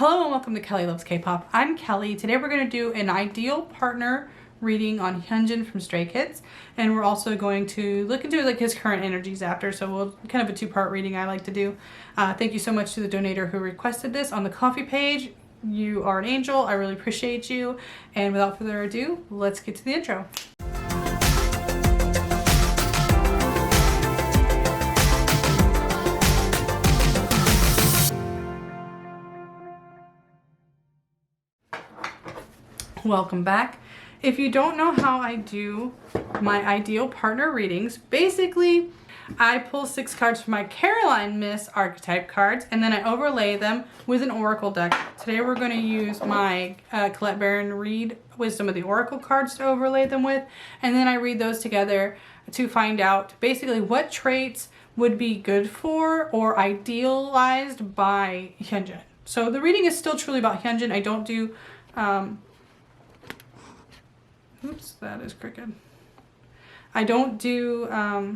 Hello and welcome to Kelly Loves K-Pop. I'm Kelly. Today we're going to do an ideal partner reading on Hyunjin from Stray Kids, and we're also going to look into like his current energies after, so we'll kind of a two-part reading I like to do. Thank you so much to the donator who requested this on the Ko-fi page. You are an angel. I really appreciate you, and without further ado, let's get to the intro. Welcome back. If you don't know how I do my ideal partner readings, basically I pull 6 cards from my Caroline Miss archetype cards and then I overlay them with an oracle deck. Today we're going to use my Colette Baron Reed Wisdom of the Oracle cards to overlay them with, and then I read those together to find out basically what traits would be good for or idealized by Hyunjin. So the reading is still truly about Hyunjin. I don't do oops, that is crooked. I don't do, I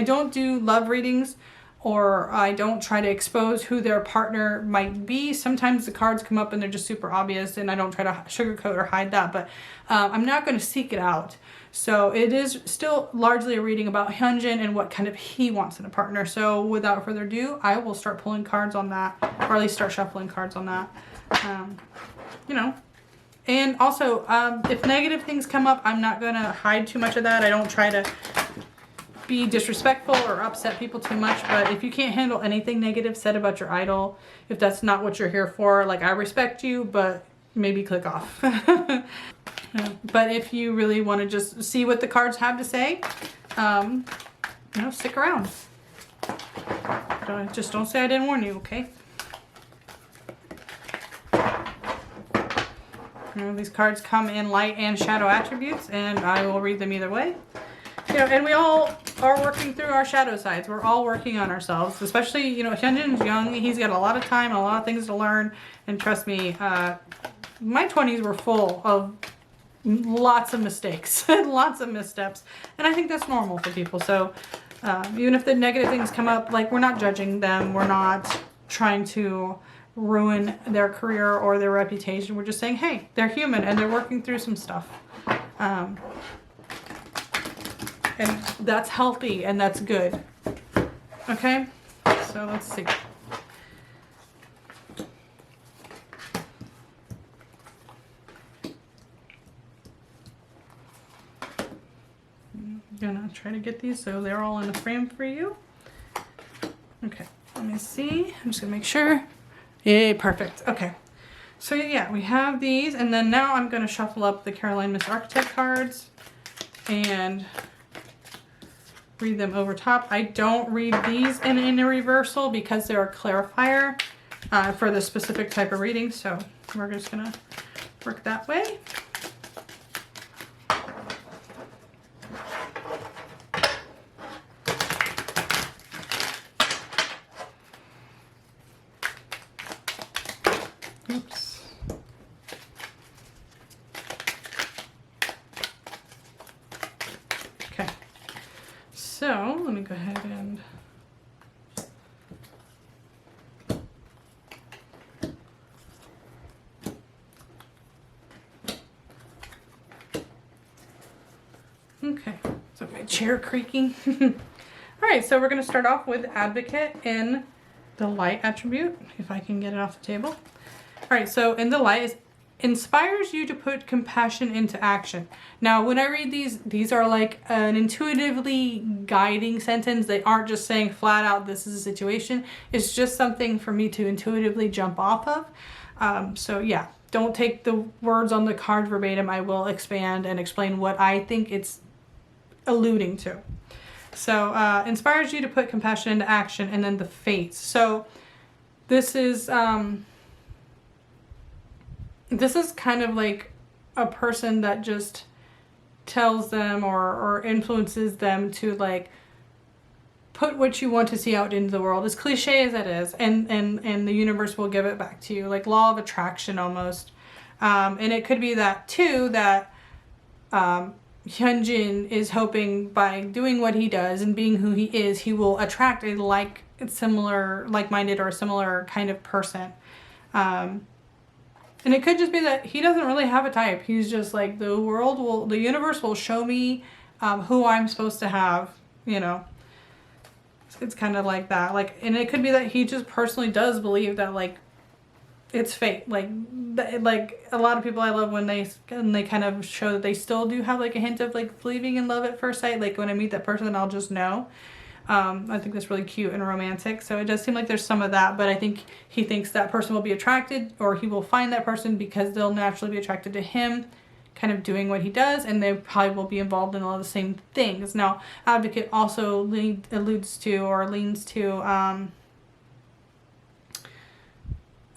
don't do love readings, or I don't try to expose who their partner might be. Sometimes the cards come up and they're just super obvious and I don't try to sugarcoat or hide that, but I'm not going to seek it out. So it is still largely a reading about Hyunjin and what kind of he wants in a partner. So without further ado, I will start pulling cards on that, or at least start shuffling cards on that. You know. And also, if negative things come up, I'm not going to hide too much of that. I don't try to be disrespectful or upset people too much. But if you can't handle anything negative said about your idol, if that's not what you're here for, like, I respect you, but maybe click off. But if you really want to just see what the cards have to say, you know, stick around. Just don't say I didn't warn you, okay? You know, these cards come in light and shadow attributes, and I will read them either way. You know, and we all are working through our shadow sides. We're all working on ourselves, especially, you know, Hyunjin's young. He's got a lot of time and a lot of things to learn. And trust me, my 20s were full of lots of mistakes and lots of missteps. And I think that's normal for people. So even if the negative things come up, like, we're not judging them. We're not trying to ruin their career or their reputation. We're just saying, hey, they're human and they're working through some stuff. And that's healthy and that's good. Okay, so let's see. I'm gonna try to get these so they're all in the frame for you. Okay, let me see. I'm just gonna make sure. Yay, perfect. Okay. So yeah, we have these, and then now I'm going to shuffle up the Caroline Miss Archetype cards and read them over top. I don't read these in a reversal because they're a clarifier for the specific type of reading, so we're just going to work that way. Oops. Okay, so let me go ahead and okay, so my chair creaking. All right, so we're going to start off with Advocate in the light attribute, if I can get it off the table. All right, so in the light is inspires you to put compassion into action. Now, when I read these are like an intuitively guiding sentence. They aren't just saying flat out, this is a situation. It's just something for me to intuitively jump off of. So yeah, don't take the words on the card verbatim. I will expand and explain what I think it's alluding to. So inspires you to put compassion into action, and then the fates. So this is kind of like a person that just tells them or influences them to like put what you want to see out into the world, as cliche as that is, and the universe will give it back to you, like law of attraction almost. And it could be that too, that Hyunjin is hoping by doing what he does and being who he is, he will attract a like-minded or a similar kind of person. And it could just be that he doesn't really have a type. He's just like, the universe will show me who I'm supposed to have, you know. It's kind of like that. Like, and it could be that he just personally does believe that, like, it's fate. Like a lot of people I love when they kind of show that they still do have like a hint of like believing in love at first sight. Like when I meet that person, I'll just know. I think that's really cute and romantic. So it does seem like there's some of that, but I think he thinks that person will be attracted, or he will find that person because they'll naturally be attracted to him, kind of doing what he does, and they probably will be involved in a lot of the same things. Now, Advocate also leans to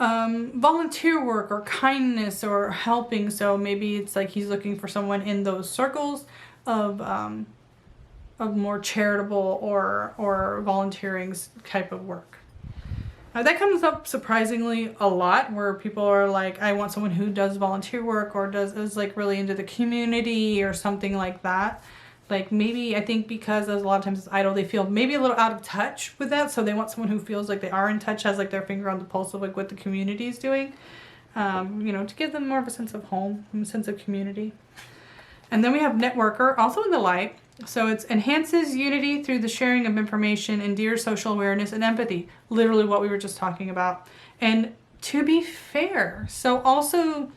volunteer work or kindness or helping. So maybe it's like he's looking for someone in those circles of more charitable or volunteering type of work. That comes up surprisingly a lot, where people are like, I want someone who does volunteer work or is like really into the community or something like that. Like maybe, I think because a lot of times it's idol, they feel maybe a little out of touch with that. So they want someone who feels like they are in touch, has like their finger on the pulse of like what the community is doing, you know, to give them more of a sense of home, a sense of community. And then we have Networker, also in the light. So it enhances unity through the sharing of information, endears social awareness and empathy. Literally what we were just talking about. And to be fair, so also,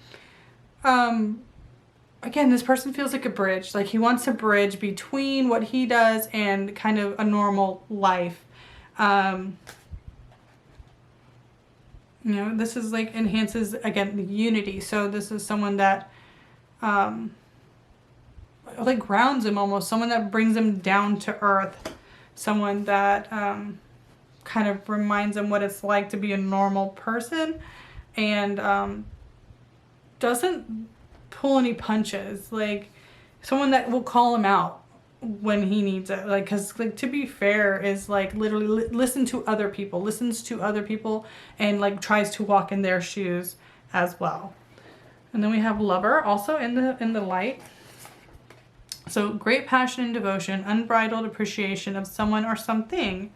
again, this person feels like a bridge. Like he wants a bridge between what he does and kind of a normal life. You know, this is like enhances, again, the unity. So this is someone that, like grounds him almost, someone that brings him down to earth, someone that kind of reminds him what it's like to be a normal person, and doesn't pull any punches, like someone that will call him out when he needs it, like, because like to be fair is like literally listens to other people and like tries to walk in their shoes as well. And then we have Lover, also in the light. So great passion and devotion, unbridled appreciation of someone or something,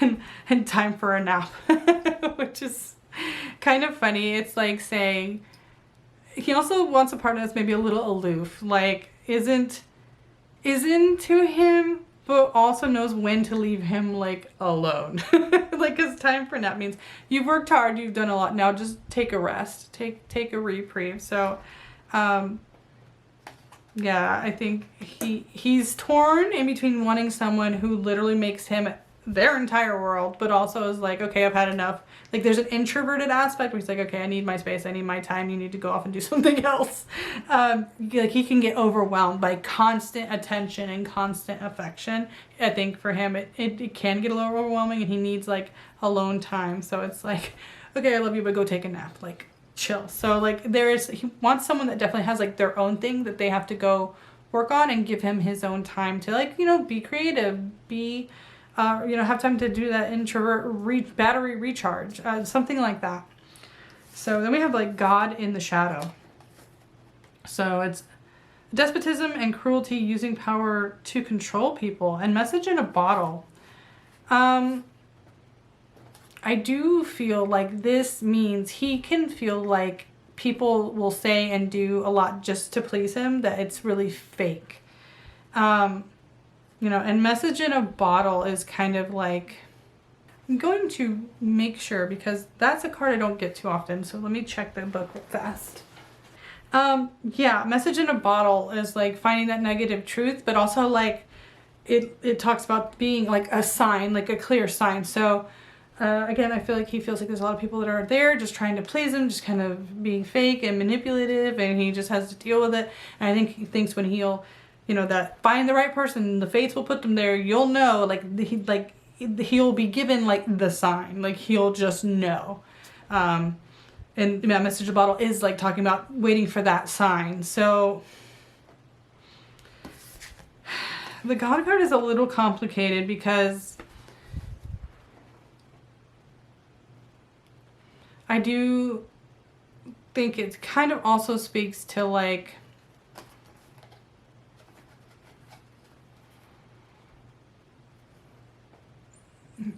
and time for a nap, which is kind of funny. It's like saying he also wants a partner that's maybe a little aloof, like is into him, but also knows when to leave him like alone. Like, cause time for nap means you've worked hard, you've done a lot, now just take a rest, take a reprieve. So, yeah, I think he's torn in between wanting someone who literally makes him their entire world, but also is like, okay, I've had enough. Like there's an introverted aspect where he's like, okay, I need my space, I need my time, you need to go off and do something else. Like he can get overwhelmed by constant attention and constant affection. I think for him it can get a little overwhelming, and he needs like alone time. So it's like, okay, I love you, but go take a nap, like chill. So like he wants someone that definitely has like their own thing that they have to go work on, and give him his own time to like, you know, be creative, be you know, have time to do that introvert battery recharge, something like that. So then we have like God in the shadow. So it's despotism and cruelty, using power to control people, and message in a bottle. I do feel like this means he can feel like people will say and do a lot just to please him, that it's really fake. You know, and message in a bottle is kind of like, I'm going to make sure, because that's a card I don't get too often. So let me check the book real fast. Yeah, message in a bottle is like finding that negative truth, but also like it talks about being like a sign, like a clear sign. So again, I feel like he feels like there's a lot of people that are there just trying to please him, just kind of being fake and manipulative, and he just has to deal with it. And I think he thinks when he'll, you know, that find the right person, the fates will put them there, you'll know, like he'll be given like the sign, like he'll just know. And that message in a bottle is like talking about waiting for that sign. So the God card is a little complicated, because I do think it kind of also speaks to like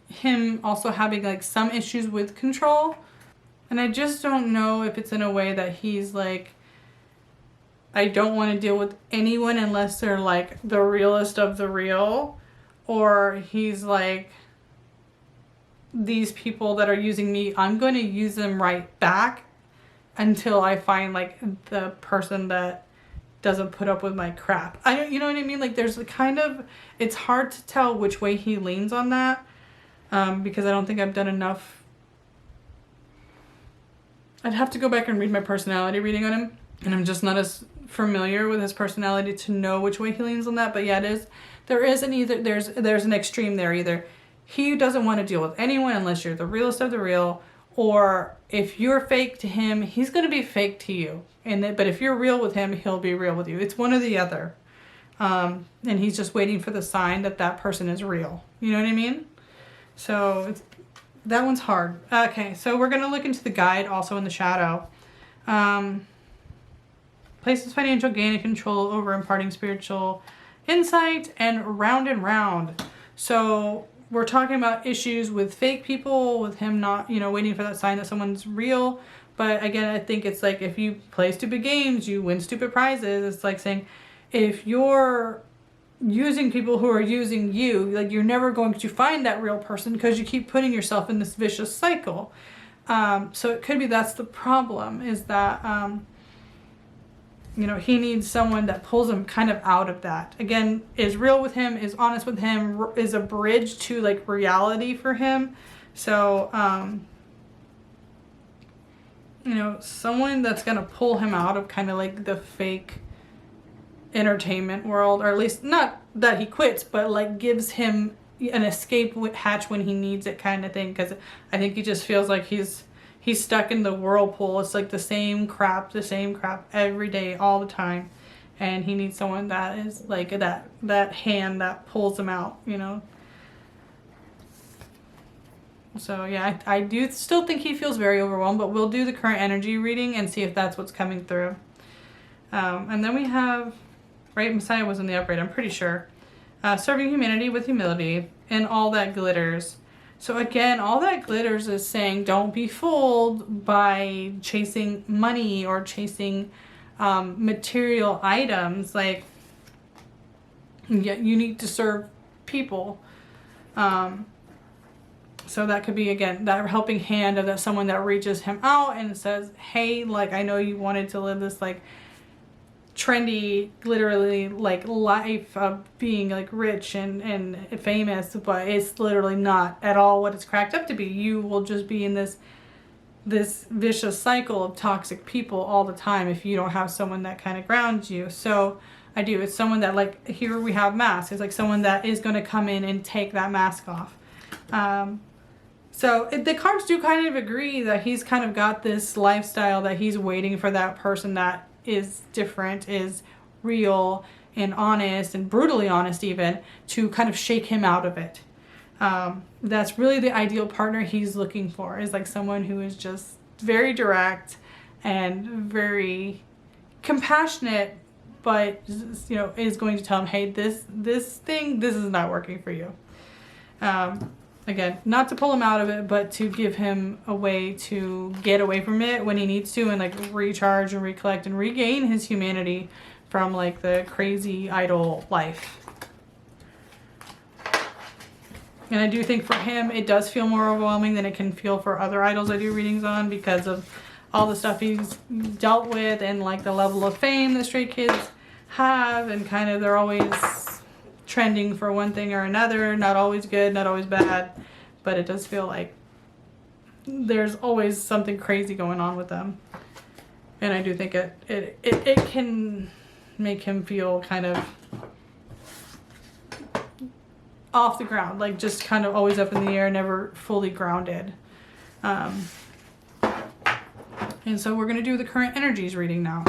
him also having like some issues with control. And I just don't know if it's in a way that he's like, I don't want to deal with anyone unless they're like the realest of the real. Or he's like, these people that are using me, I'm going to use them right back until I find like the person that doesn't put up with my crap. I don't, you know what I mean? Like there's a kind of, it's hard to tell which way he leans on that, because I don't think I've done enough. I'd have to go back and read my personality reading on him, and I'm just not as familiar with his personality to know which way he leans on that. But yeah, there's an extreme there. Either he doesn't want to deal with anyone unless you're the realest of the real, or if you're fake to him, he's going to be fake to you. But if you're real with him, he'll be real with you. It's one or the other. And he's just waiting for the sign that that person is real. You know what I mean? So that one's hard. Okay, so we're going to look into the guide also in the shadow. Places financial gain and control over imparting spiritual insight and round. So we're talking about issues with fake people, with him not, waiting for that sign that someone's real. But again, I think it's like if you play stupid games, you win stupid prizes. It's like saying if you're using people who are using you, like you're never going to find that real person because you keep putting yourself in this vicious cycle. So it could be that's the problem, is that he needs someone that pulls him kind of out of that. Again, is real with him, is honest with him, is a bridge to like reality for him. So, someone that's going to pull him out of kind of like the fake entertainment world, or at least not that he quits, but like gives him an escape hatch when he needs it kind of thing. Because I think he just feels like he's stuck in the whirlpool. It's like the same crap every day, all the time. And he needs someone that is like that hand that pulls him out, So yeah, I do still think he feels very overwhelmed, but we'll do the current energy reading and see if that's what's coming through. And then we have, right, Messiah was in the upright, I'm pretty sure. Serving humanity with humility and all that glitters. So again, all that glitters is saying don't be fooled by chasing money or chasing material items. Like, you need to serve people. So that could be, again, that helping hand of that someone that reaches him out and says, hey, like, I know you wanted to live this like trendy, literally like life of being like rich and famous, but it's literally not at all what it's cracked up to be. You will just be in this vicious cycle of toxic people all the time if you don't have someone that kind of grounds you. So it's someone that, like, here we have masks. It's like someone that is going to come in and take that mask off. So the cards do kind of agree that he's kind of got this lifestyle that he's waiting for that person that is different, is real and honest and brutally honest even, to kind of shake him out of it. That's really the ideal partner he's looking for, is like someone who is just very direct and very compassionate, but is going to tell him, hey, this is not working for you. Again, not to pull him out of it, but to give him a way to get away from it when he needs to, and like recharge and recollect and regain his humanity from like the crazy idol life. And I do think for him, it does feel more overwhelming than it can feel for other idols I do readings on, because of all the stuff he's dealt with and like the level of fame that Stray Kids have, and kind of they're always trending for one thing or another, not always good, not always bad, but it does feel like there's always something crazy going on with them. And I do think it can make him feel kind of off the ground, like just kind of always up in the air, never fully grounded. And so we're going to do the current energies reading now.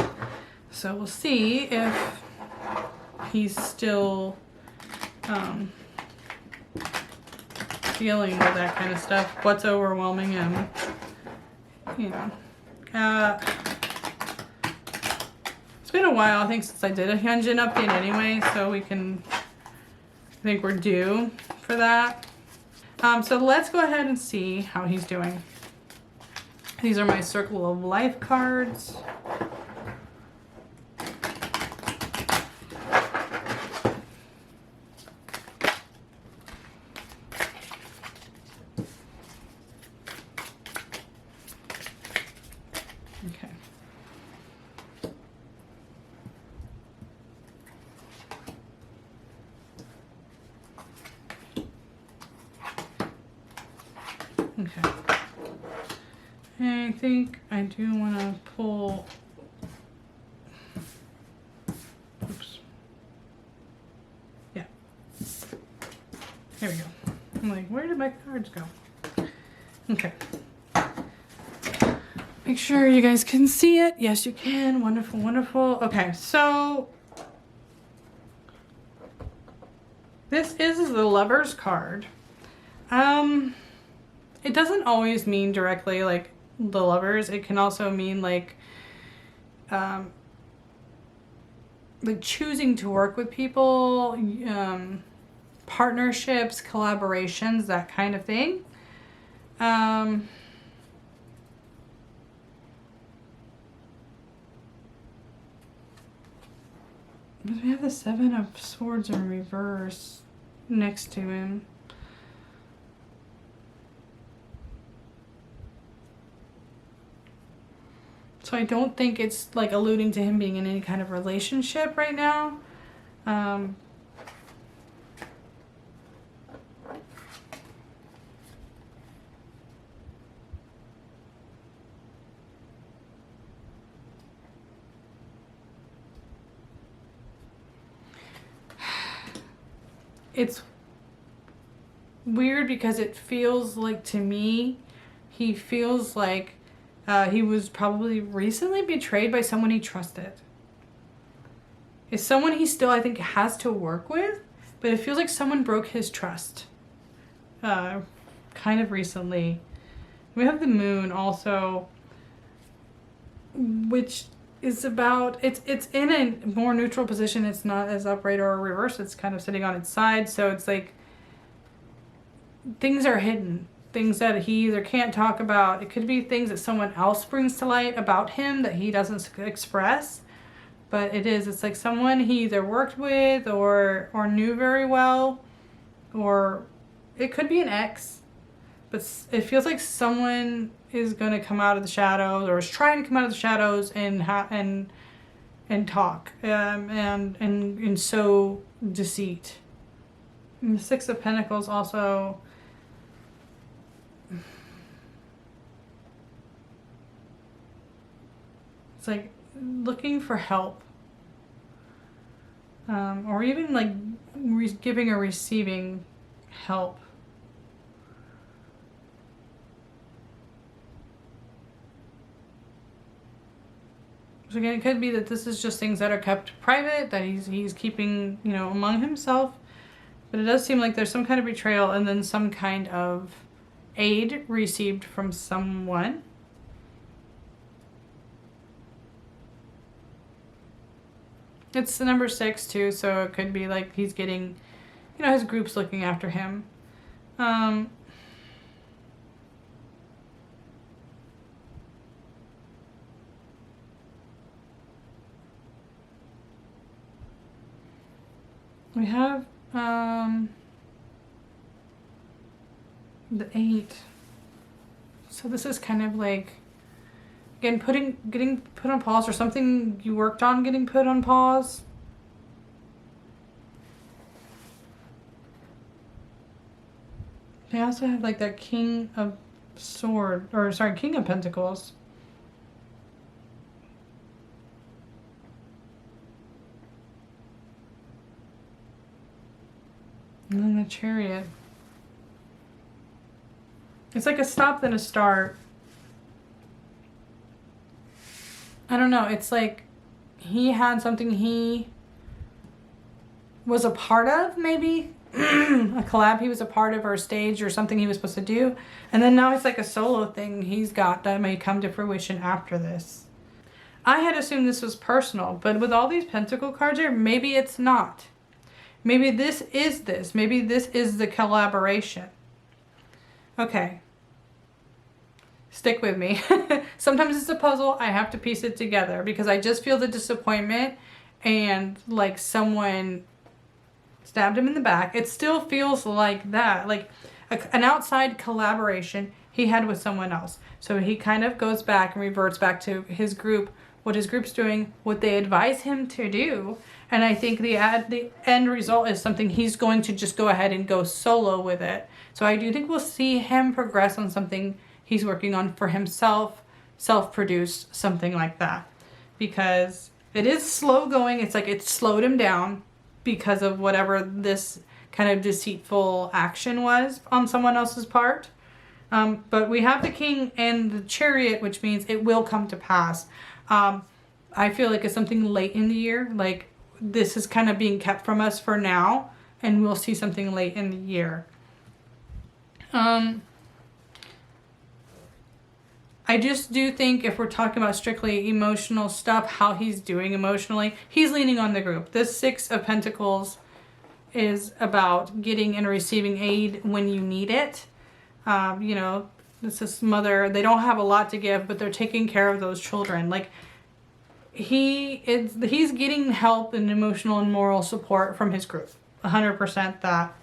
So we'll see if he's still dealing with that kind of stuff. What's overwhelming him? It's been a while, I think, since I did a Hyunjin update anyway, so I think we're due for that. So let's go ahead and see how he's doing. These are my Circle of Life cards. Okay. Okay. I think I do want to pull. Oops. Yeah. There we go. I'm like, where did my cards go? Okay. Make sure you guys can see it. Yes, you can. Wonderful, wonderful. Okay, so this is the Lover's card. It doesn't always mean directly like the lovers. It can also mean like choosing to work with people, partnerships, collaborations, that kind of thing. We have the Seven of Swords in reverse next to him. So I don't think it's like alluding to him being in any kind of relationship right now. It's weird because it feels like, to me, he feels like he was probably recently betrayed by someone he trusted. It's someone he still, I think, has to work with, but it feels like someone broke his trust kind of recently. We have the Moon also, which is about, it's in a more neutral position. It's not as upright or reversed. It's kind of sitting on its side. So it's like things are hidden. Things that he either can't talk about. It could be things that someone else brings to light about him that he doesn't express. But it's like someone he either worked with or knew very well, or it could be an ex. But it feels like someone is going to come out of the shadows, or is trying to come out of the shadows and talk and sow deceit. And the Six of Pentacles also. It's like looking for help, or even like giving or receiving help. So again, it could be that this is just things that are kept private, that he's keeping, you know, among himself. But it does seem like there's some kind of betrayal and then some kind of aid received from someone. It's the number 6 too, so it could be like he's getting, you know, his group's looking after him. We have the 8. So this is kind of like, again, getting put on pause, or something you worked on getting put on pause. They also have like that King of King of Pentacles. And then the Chariot. It's like a stop then a start. I don't know. It's like he had something he was a part of, maybe. A collab he was a part of, or a stage, or something he was supposed to do. And then now it's like a solo thing he's got that may come to fruition after this. I had assumed this was personal, but with all these Pentacle cards here, maybe it's not. Maybe this is this. Maybe this is the collaboration. Okay. stick with me. Sometimes it's a puzzle. I have to piece it together because I just feel the disappointment and like someone stabbed him in the back. It still feels like that, like an outside collaboration he had with someone else. So he kind of goes back and reverts back to his group, what his group's doing, what they advise him to do. And I think the end result is something he's going to just go ahead and go solo with it. So I do think we'll see him progress on something he's working on for himself, self-produced, something like that. Because it is slow going. It's like it slowed him down because of whatever this kind of deceitful action was on someone else's part. But we have the King and the Chariot, which means it will come to pass. I feel like it's something late in the year. Like this is kind of being kept from us for now, and we'll see something late in the year. I just do think if we're talking about strictly emotional stuff, how he's doing emotionally, he's leaning on the group. This Six of Pentacles is about getting and receiving aid when you need it. You know, this is mother, they don't have a lot to give, but they're taking care of those children. Like he's getting help and emotional and moral support from his group. 100% that.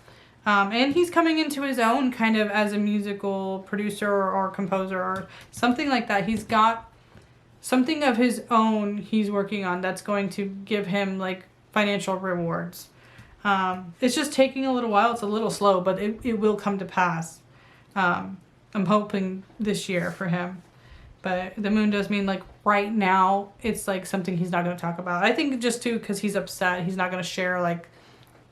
And he's coming into his own kind of as a musical producer or composer or something like that. He's got something of his own he's working on that's going to give him like financial rewards. It's just taking a little while. It's a little slow, but it will come to pass. I'm hoping this year for him. But the moon does mean like right now it's like something he's not going to talk about. I think just too because he's upset. He's not going to share like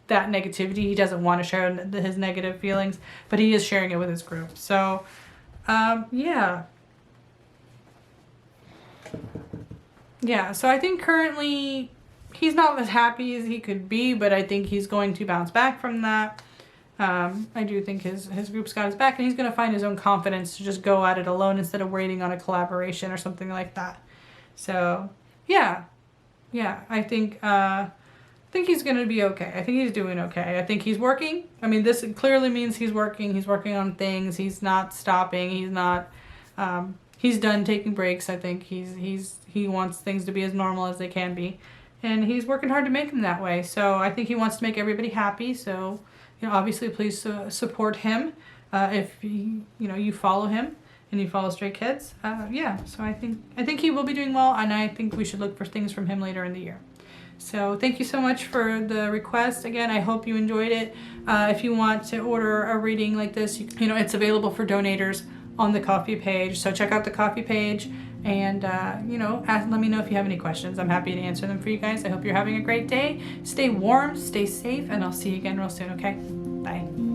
that negativity. He doesn't want to share his negative feelings, but he is sharing it with his group. So, yeah. Yeah, so I think currently he's not as happy as he could be, but I think he's going to bounce back from that. I do think his group's got his back, and he's going to find his own confidence to just go at it alone instead of waiting on a collaboration or something like that. So, yeah. Yeah, I think he's going to be okay. I think he's doing okay. I think he's working. I mean, this clearly means he's working. He's working on things. He's not stopping. He's not, he's done taking breaks. I think he wants things to be as normal as they can be. And he's working hard to make them that way. So I think he wants to make everybody happy. So, you know, obviously please support him if you follow him and you follow Stray Kids. Yeah, so I think he will be doing well, and I think we should look for things from him later in the year. So thank you so much for the request. Again, I hope you enjoyed it. If you want to order a reading like this, you know, it's available for donators on the Ko-fi page. So check out the Ko-fi page and, you know, let me know if you have any questions. I'm happy to answer them for you guys. I hope you're having a great day. Stay warm, stay safe, and I'll see you again real soon, okay? Bye.